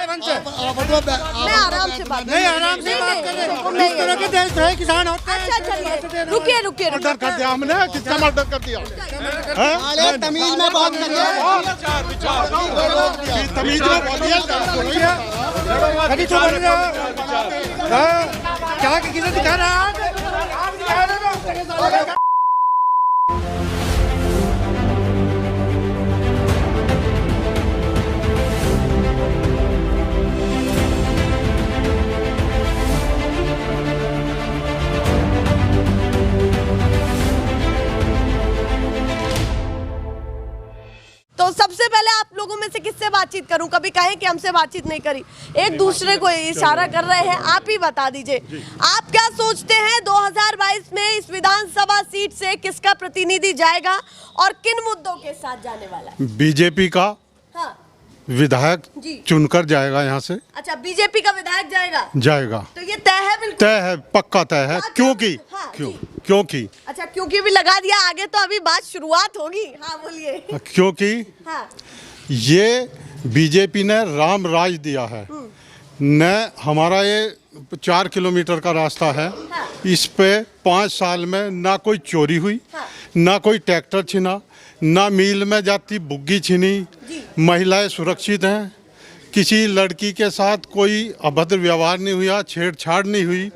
मैं आराम से बात नहीं, आराम से बात कर रहे हैं। इस तरह के देश है, किसान होते हैं। अच्छा चलिए, रुकिए मर्डर कर दिया हमने, किसका मर्डर कर दिया? तमीज में बात करिए। तमीज में बोलिए। कभी तो बोल रहे हो। क्या किसे दिखा रहा है? आप दिखा रहे हो। तो सबसे पहले आप लोगों में से किससे बातचीत करूं? कभी कहें कि हमसे बातचीत नहीं करी, एक दूसरे को इशारा कर रहे हैं। आप ही बता दीजिए, आप क्या सोचते हैं 2022 में इस विधानसभा सीट से किसका प्रतिनिधि जाएगा और किन मुद्दों के साथ जाने वाला है? बीजेपी का हाँ विधायक जी। चुनकर जाएगा यहाँ से। अच्छा, बीजेपी का विधायक जाएगा तो ये तय है? बिल्कुल तय है, पक्का तय है। हाँ, क्योंकि हाँ, क्यों जी। क्योंकि अच्छा, क्योंकि भी लगा दिया, आगे तो अभी बात शुरुआत होगी। हाँ बोलिए। क्योंकि हाँ ये बीजेपी ने राम राज दिया है। न हमारा ये 4 किलोमीटर का रास्ता है, हाँ। इस पे 5 साल में ना कोई चोरी हुई, हाँ। ना कोई ट्रैक्टर छिना, ना मिल में जाती बुग्गी छिनी, महिलाएं सुरक्षित हैं, किसी लड़की के साथ कोई अभद्र व्यवहार नहीं हुआ, छेड़छाड़ नहीं हुई।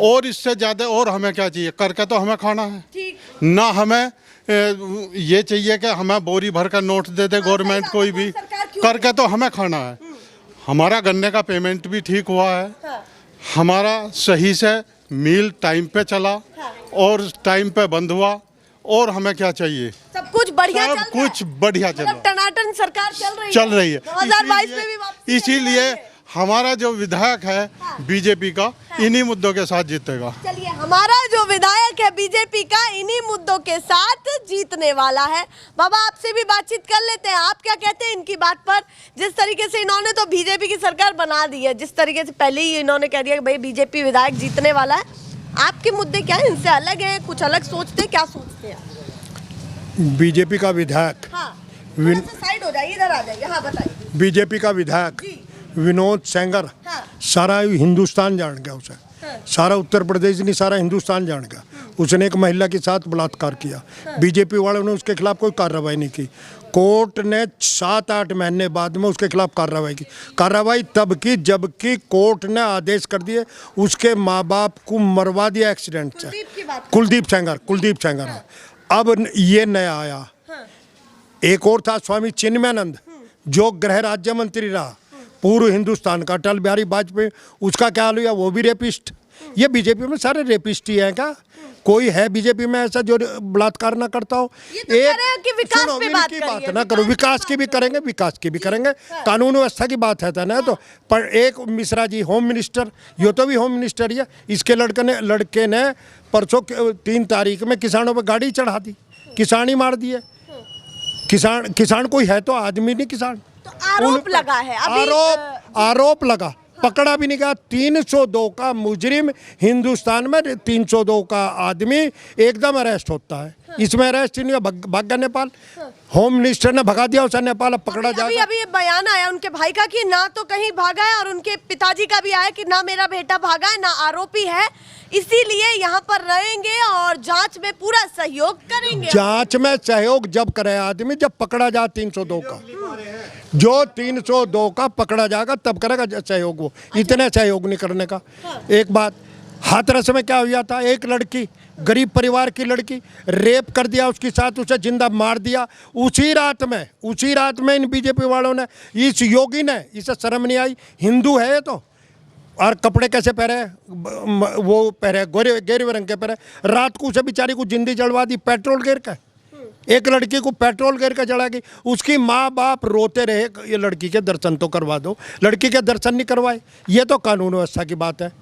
और इससे ज़्यादा और हमें क्या चाहिए? करके तो हमें खाना है ठीक। ना, हमें ये चाहिए कि हमें बोरी भर का नोट दे दे गवर्नमेंट कोई भी, करके तो हमें खाना है। हमारा गन्ने का पेमेंट भी ठीक हुआ है, हमारा सही से मील टाइम पे चला और टाइम पे बंद हुआ। और हमें क्या चाहिए? सब कुछ बढ़िया चल सब रहा है। कुछ बढ़िया चल रहा है, टनाटन सरकार चल रही है 2022 में भी वापसी इसीलिए हमारा जो विधायक है बीजेपी का इन्हीं मुद्दों के साथ जीतेगा। चलिए, हमारा जो विधायक है बीजेपी का इन्हीं मुद्दों के साथ जीतने वाला है। बाबा, आपसे भी बातचीत कर लेते हैं, आप क्या कहते हैं इनकी बात पर? जिस तरीके से इन्होंने तो बीजेपी की सरकार बना दी है, जिस तरीके से पहले ही इन्होंने कह दिया कि भाई बीजेपी विधायक जीतने वाला है, आपके मुद्दे क्या है? इनसे अलग है, कुछ अलग सोचते हैं, क्या सोचते हैं? बीजेपी का विधायक साइड हो जाइए, इधर आ जाइए। हाँ बताइए। बीजेपी का विधायक विनोद सेंगर सारा हिंदुस्तान जान गया उसे, सारा उत्तर प्रदेश नहीं, सारा हिंदुस्तान जान गया। उसने एक महिला के साथ बलात्कार किया, बीजेपी वालों ने उसके खिलाफ कोई कार्रवाई नहीं की। कोर्ट ने 7-8 महीने बाद में उसके खिलाफ कार्रवाई की। कार्रवाई तब की जबकि कोर्ट ने आदेश कर दिए उसके माँ बाप को मरवा दिया एक्सीडेंट से। कुलदीप सेंगर। अब ये नया आया, एक और था स्वामी चिन्मयानंद जो गृह राज्य मंत्री रहा पूर्व हिंदुस्तान का, अटल बिहारी वाजपेयी, उसका क्या हाल हुआ? वो भी रेपिस्ट। ये बीजेपी में सारे रेपिस्ट ही हैं क्या? कोई है बीजेपी में ऐसा जो बलात्कार ना करता हो? तो विकास पे बात बात ना करो, विकास की भी करेंगे, कानून व्यवस्था की बात है ना। तो पर एक मिश्रा जी होम मिनिस्टर, यो तो भी होम मिनिस्टर ही है, इसके लड़के ने परसों 3 तारीख में किसानों पर गाड़ी चढ़ा दी, किसान ही मार दिए। किसान कोई है तो आदमी नहीं किसान। तो आरोप लगा है अभी, आरोप लगा, पकड़ा भी नहीं गया। 302 का मुजरिम हिंदुस्तान में 302 का आदमी एकदम अरेस्ट होता है। इसमें अरेस्ट नहीं हुआ, भाग गया नेपाल। होम मिनिस्टर ने भगा दिया उसे नेपाल, अब पकड़ा जाएगा। अभी ये बयान आया उनके भाई का कि ना तो कहीं भागा है, और उनके पिताजी का भी आया कि ना मेरा बेटा भागा है, ना आरोपी है, इसीलिए यहाँ पर रहेंगे और जांच में पूरा सहयोग करेंगे। जांच में सहयोग जब करे आदमी, जब पकड़ा जाए 302 का, जो 302 का पकड़ा जाएगा तब करेगा सहयोग। वो इतने सहयोग नहीं करने का। एक बात, हाथरस में क्या हुआ था? एक लड़की, गरीब परिवार की लड़की, रेप कर दिया उसके साथ, उसे जिंदा मार दिया। उसी रात में इन बीजेपी वालों ने, इस योगी ने, इसे शर्म नहीं आई? हिंदू है ये तो, और कपड़े कैसे पहने? वो पहने गेरुए रंग के पहने। रात को उसे बेचारी को जिंदी जलवा दी पेट्रोल गिर कर। एक लड़की को पेट्रोल गिर कर जला गई। उसकी माँ बाप रोते रहे, ये लड़की के दर्शन तो करवा दो, लड़की के दर्शन नहीं करवाए। ये तो कानून व्यवस्था की बात है।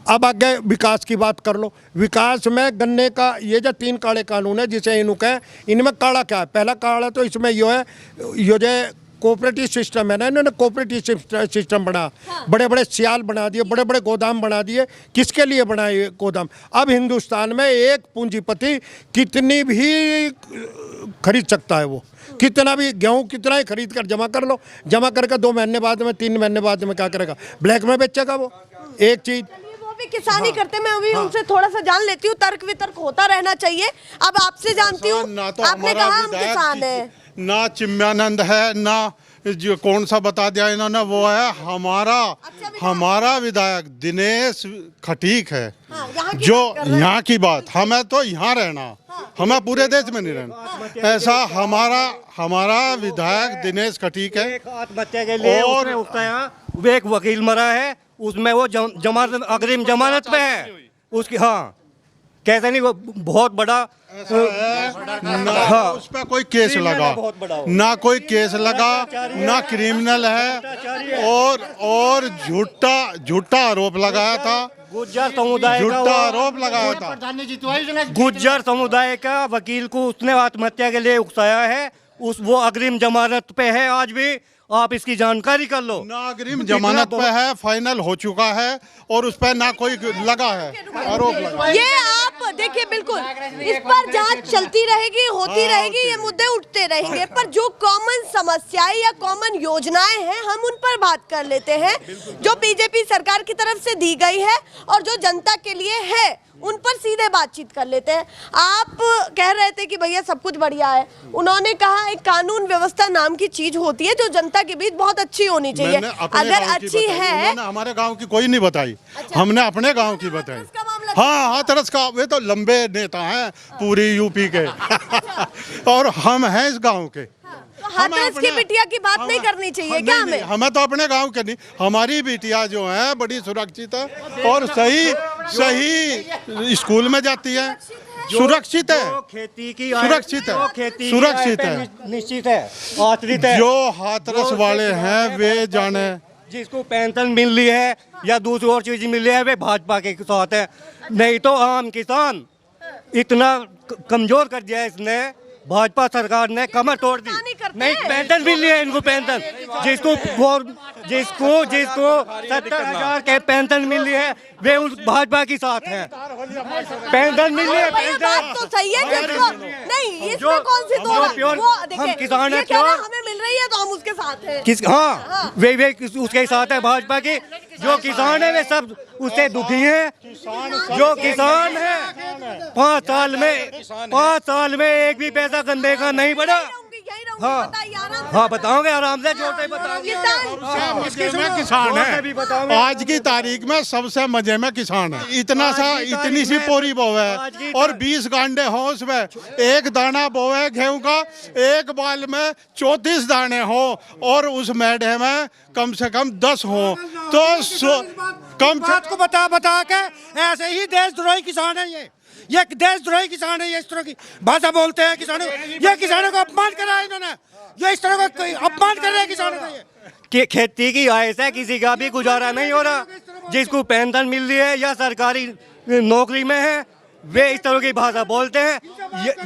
अब आगे विकास की बात कर लो। विकास में गन्ने का ये जो 3 काले कानून है जिसे इन्हों कहें, इनमें काला क्या है? पहला काला तो इसमें यो है, यो जो कोऑपरेटिव सिस्टम है ना, इन्होंने कोऑपरेटिव सिस्टम बना, बड़े बड़े सियाल बना दिए, बड़े बड़े गोदाम बना दिए। किसके लिए बनाए ये गोदाम? अब हिंदुस्तान में एक पूंजीपति कितनी भी खरीद सकता है, वो कितना भी गेहूं कितना ही खरीद कर जमा कर लो, जमा करके 2 महीने बाद में 3 महीने बाद में क्या करेगा? ब्लैक में बेचेगा वो। एक चीज वो भी किसानी करते, मैं अभी उनसे थोड़ा सा जान लेती हूँ। तर्क वितर्क होता रहना चाहिए। अब आपसे जानती हूँ, ना तो आपने हमारा कहा हम विधायक किसान है, ना चिन्मयानंद है, ना जो कौन सा बता दिया इन्होंने वो है हमारा विधायक दिनेश खटीक है। हाँ, यहाँ की जो बात कर रहे हैं। यहाँ की बात, हमें तो यहाँ रहना, हमें पूरे देश में नहीं रहना। ऐसा हमारा विधायक दिनेश खटीक है। एक आत्महत्या के लिए और- उसने उकसाया, वो एक वकील मरा है, उसमें वो जमानत अग्रिम जमानत पे है उसकी। हाँ, कैसे नहीं, वो बहुत बड़ा ना उस पर कोई केस क्रिमिनल लगा, है, बहुत बड़ा हो। ना कोई केस लगा, ना क्रिमिनल है, और झूठा आरोप लगाया था, गुज्जर समुदाय का झूठा आरोप लगाया था। गुज्जर समुदाय का वकील को उसने आत्महत्या के लिए उकसाया है। वो अग्रिम जमानत पे है आज भी, आप इसकी जानकारी कर लो। ना अग्रिम जमानत पे है, फाइनल हो चुका है, और उस पर ना कोई लगा है आरोप लगा। ये आप देखिए, बिल्कुल इस पर जांच चलती रहेगी, होती रहेगी, ये मुद्दे उठते रहेंगे। पर जो कॉमन समस्याएं या कॉमन योजनाएं हैं, हम उन पर बात कर लेते हैं, जो बीजेपी सरकार की तरफ से दी गई है और जो जनता के लिए है, उन पर सीधे बातचीत कर लेते हैं। आप कह रहे थे कि भैया सब कुछ बढ़िया है, उन्होंने कहा एक कानून व्यवस्था नाम की चीज होती है जो जनता के बीच बहुत अच्छी होनी चाहिए। मैंने अपने अगर गांव की अच्छी बताई, है, उन्होंने हमारे गांव की कोई नहीं बताई। अच्छा। हमने अपने गांव की बताई। हाथरस का मामला था। हाँ, हाथरस का, वे तो लंबे नेता हैं पूरी यूपी के और हम हैं इस गांव के। तो हाथरस की बिटिया की बात नहीं करनी चाहिए क्या हमें? हमें तो अपने गांव के नहीं, हमारी बिटिया जो है बड़ी सुरक्षित है और सही स्कूल में जाती है, सुरक्षित है, जो खेती की सुरक्षित है, जो खेती की सुरक्षित आय है। पे निश्चित है, आश्रित है। जो हाथरस वाले हैं वे जाने। जिसको पेंशन मिल रही है या दूसरी और चीज मिल रही है, वे भाजपा के साथ है। नहीं तो आम किसान इतना कमजोर कर दिया इसने, भाजपा सरकार ने कमर तोड़ दी। नहीं, पेंशन मिल रही है इनको, पेंशन जिसको 70,000 के पेंशन मिल रही है, वे उस भाजपा के साथ हैं। पेंशन मिल रही है, ये बात तो सही है, जिसको नहीं, इसमें कौन सी दो राय? वो देखिए, हम किसान ये हैं, कह रहा प्योर हमें मिल रही है तो हम उसके साथ हैं। हाँ, वे उसके साथ है भाजपा के। जो किसान है वे सब उससे दुखी हैं। जो किसान है 5 साल में एक भी पैसा गंदे का नहीं बढ़ा। हाँ, हाँ, बताओगे आराम से, छोटे बताओगे। किसान है, भी बताओगे। आज की तारीख में सबसे मजे में किसान है। इतनी सी पोरी बोवे है और 20 गांडे हो उसमें, एक दाना बोवे गेहूं का, एक बाल में 34 दाने हो और उस मेढे में कम से कम 10 हो, तो कम से बात को बता के ऐसे ही देशद्रोही किसान है ये देशद्रोही किसान है। ये इस तरह की भाषा बोलते हैं किसानों, ये किसानों को अपमान करा है इन्होंने, ये इस तरह का अपमान कर रहे हैं किसानों का। ये कि खेती की आय से किसी का भी गुजारा नहीं हो रहा। जिसको पेंशन मिल रही है या सरकारी नौकरी में है, वे इस तरह की भाषा बोलते हैं।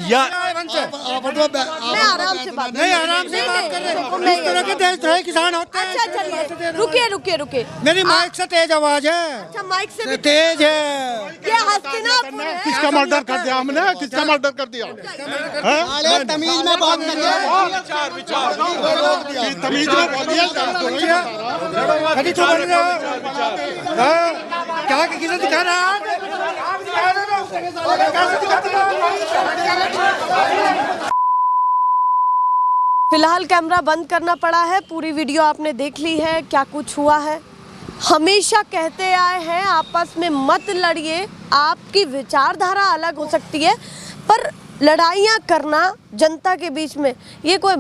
या मैं आराम से बात नहीं, आराम से बात कर रहे हैं। इस तरह के देशद्रोही किसान होते हैं। अच्छा चलिए, रुकिए। मेरी माइक से तेज आवाज है, अच्छा, माइक से भी तेज है। ये हस्तिनापुर है। किसका मर्डर कर दिया हमने? किसका मर्डर कर दिया? साले तमीज में बात करिए। तमीज में बोलिए। कभी तो बोल रहे हो। हाँ, क्या किसे दिखा रहा है? आप दिखा रहे हो, कैसे दिखाते हो? फिलहाल कैमरा बंद करना पड़ा है। पूरी वीडियो आपने देख ली है, क्या कुछ हुआ है। हमेशा कहते आए हैं आपस में मत लड़िए, आपकी विचारधारा अलग हो सकती है, पर लड़ाइयाँ करना जनता के बीच में, ये कोई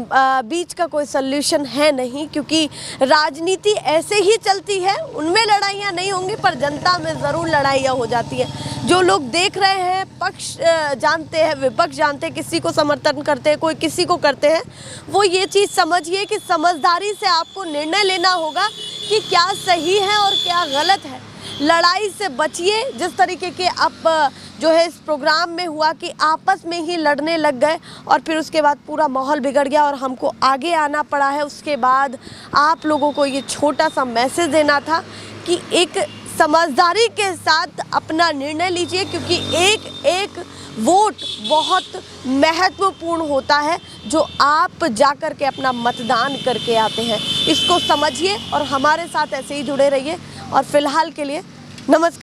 बीच का कोई सल्यूशन है नहीं, क्योंकि राजनीति ऐसे ही चलती है। उनमें लड़ाइयाँ नहीं होंगी पर जनता में ज़रूर लड़ाइयाँ हो जाती है। जो लोग देख रहे हैं, पक्ष जानते हैं, विपक्ष जानते हैं, किसी को समर्थन करते हैं, कोई किसी को करते हैं, वो ये चीज़ समझिए कि समझदारी से आपको निर्णय लेना होगा कि क्या सही है और क्या गलत है। लड़ाई से बचिए। जिस तरीके के अब जो है इस प्रोग्राम में हुआ कि आपस में ही लड़ने लग गए और फिर उसके बाद पूरा माहौल बिगड़ गया और हमको आगे आना पड़ा है। उसके बाद आप लोगों को ये छोटा सा मैसेज देना था कि एक समझदारी के साथ अपना निर्णय लीजिए, क्योंकि एक एक वोट बहुत महत्वपूर्ण होता है जो आप जाकर के अपना मतदान करके आते हैं। इसको समझिए और हमारे साथ ऐसे ही जुड़े रहिए। और फिलहाल के लिए नमस्कार।